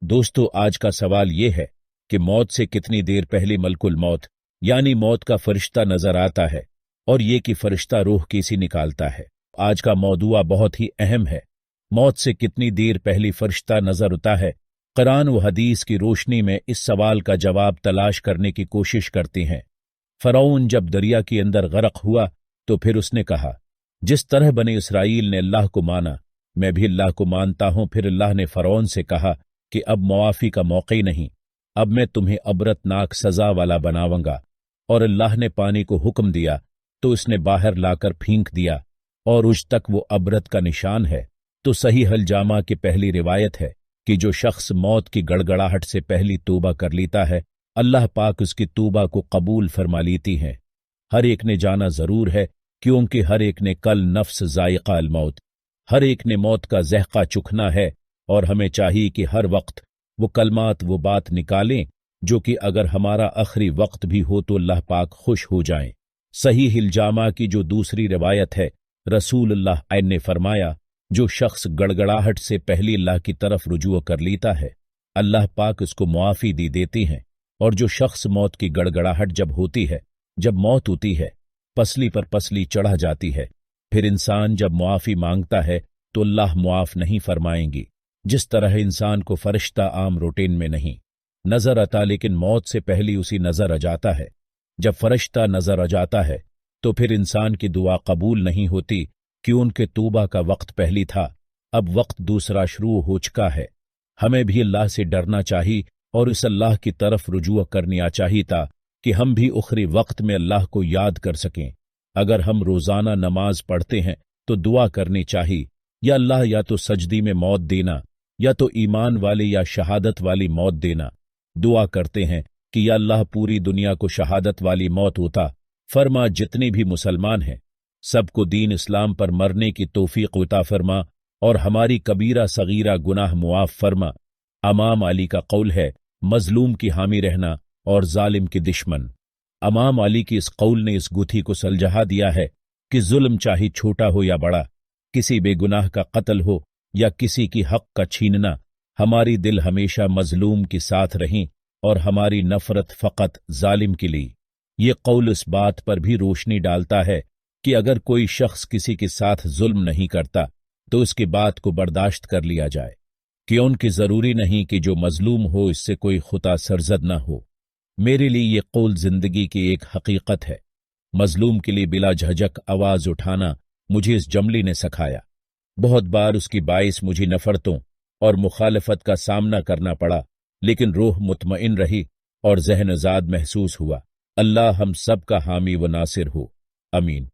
दोस्तों, आज का सवाल ये है कि मौत से कितनी देर पहले मलकुल मौत यानी मौत का फरिश्ता नजर आता है और ये कि फरिश्ता रूह कैसी निकालता है। आज का मौदूआ बहुत ही अहम है। मौत से कितनी देर पहले फरिश्ता नजर आता है। कुरान व हदीस की रोशनी में इस सवाल का जवाब तलाश करने की कोशिश करते हैं। फरौन जब दरिया के अंदर गरक हुआ तो फिर उसने कहा, जिस तरह बने इसराइल ने अल्लाह को माना मैं भी अल्लाह को मानता हूं। फिर अल्लाह ने फरौन से कहा कि अब मुआफी का मौका ही नहीं, अब मैं तुम्हें अबरतनाक सजा वाला बनाऊंगा। और अल्लाह ने पानी को हुक्म दिया तो उसने बाहर लाकर फेंक दिया और उज तक वो अबरत का निशान है। तो सही हल जामा की पहली रिवायत है कि जो शख्स मौत की गड़गड़ाहट से पहली तौबा कर लेता है, अल्लाह पाक उसकी तौबा को कबूल फरमा लेती हैं। हर एक ने जाना जरूर है, क्योंकि हर एक ने कल नफ्स जायका अल मौत, हर एक ने मौत का ज़ायक़ा चखना है। और हमें चाहिए कि हर वक्त वो कलमात वो बात निकालें जो कि अगर हमारा आखिरी वक्त भी हो तो अल्लाह पाक खुश हो जाएं। सही हिलजामा की जो दूसरी रिवायत है, रसूलुल्लाह ने फरमाया, जो शख्स गड़गड़ाहट से पहली अल्लाह की तरफ रुजू कर लेता है, अल्लाह पाक उसको मुआफ़ी दे देती हैं। और जो शख्स मौत की गड़गड़ाहट जब होती है, जब मौत होती है, पसली पर पसली चढ़ा जाती है, फिर इंसान जब मुआफ़ी मांगता है तो अल्लाह मुआफ़ नहीं फरमाएंगी। जिस तरह इंसान को फरिश्ता आम रूटीन में नहीं नजर आता, लेकिन मौत से पहले उसी नजर आ जाता है। जब फरिश्ता नजर आ जाता है तो फिर इंसान की दुआ कबूल नहीं होती कि उनके तौबा का वक्त पहली था, अब वक्त दूसरा शुरू हो चुका है। हमें भी अल्लाह से डरना चाहिए और इस अल्लाह की तरफ रुजू करना चाहिए था कि हम भी उखरी वक्त में अल्लाह को याद कर सकें। अगर हम रोजाना नमाज पढ़ते हैं तो दुआ करनी चाहिए, या अल्लाह या तो सजदी में मौत देना या तो ईमान वाली या शहादत वाली मौत देना। दुआ करते हैं कि या अल्लाह पूरी दुनिया को शहादत वाली मौत होता फरमा, जितने भी मुसलमान हैं सबको दीन इस्लाम पर मरने की तौफीक उता फरमा और हमारी कबीरा सगीरा गुनाह मुआफ फरमा। इमाम अली का कौल है, मजलूम की हामी रहना और जालिम की दुश्मन। इमाम अली की इस कौल ने इस गुथी को सलझा दिया है कि जुल्म चाहे छोटा हो या बड़ा, किसी बेगुनाह का कत्ल हो या किसी की हक का छीनना, हमारी दिल हमेशा मजलूम के साथ रहें और हमारी नफरत फकत जालिम के लिए। ये कौल इस बात पर भी रोशनी डालता है कि अगर कोई शख्स किसी के साथ जुल्म नहीं करता तो उसकी बात को बर्दाश्त कर लिया जाए, क्योंकि जरूरी नहीं कि जो मजलूम हो इससे कोई खुदा सरजद न हो। मेरे लिए ये कौल जिंदगी की एक हकीकत है। मजलूम के लिए बिला झिझक आवाज उठाना मुझे इस जमली ने सिखाया। बहुत बार उसकी बाइस मुझे नफरतों और मुखालफत का सामना करना पड़ा, लेकिन रूह मुतमइन रही और ज़हन आज़ाद महसूस हुआ। अल्लाह हम सब का हामी व नासिर हो। अमीन।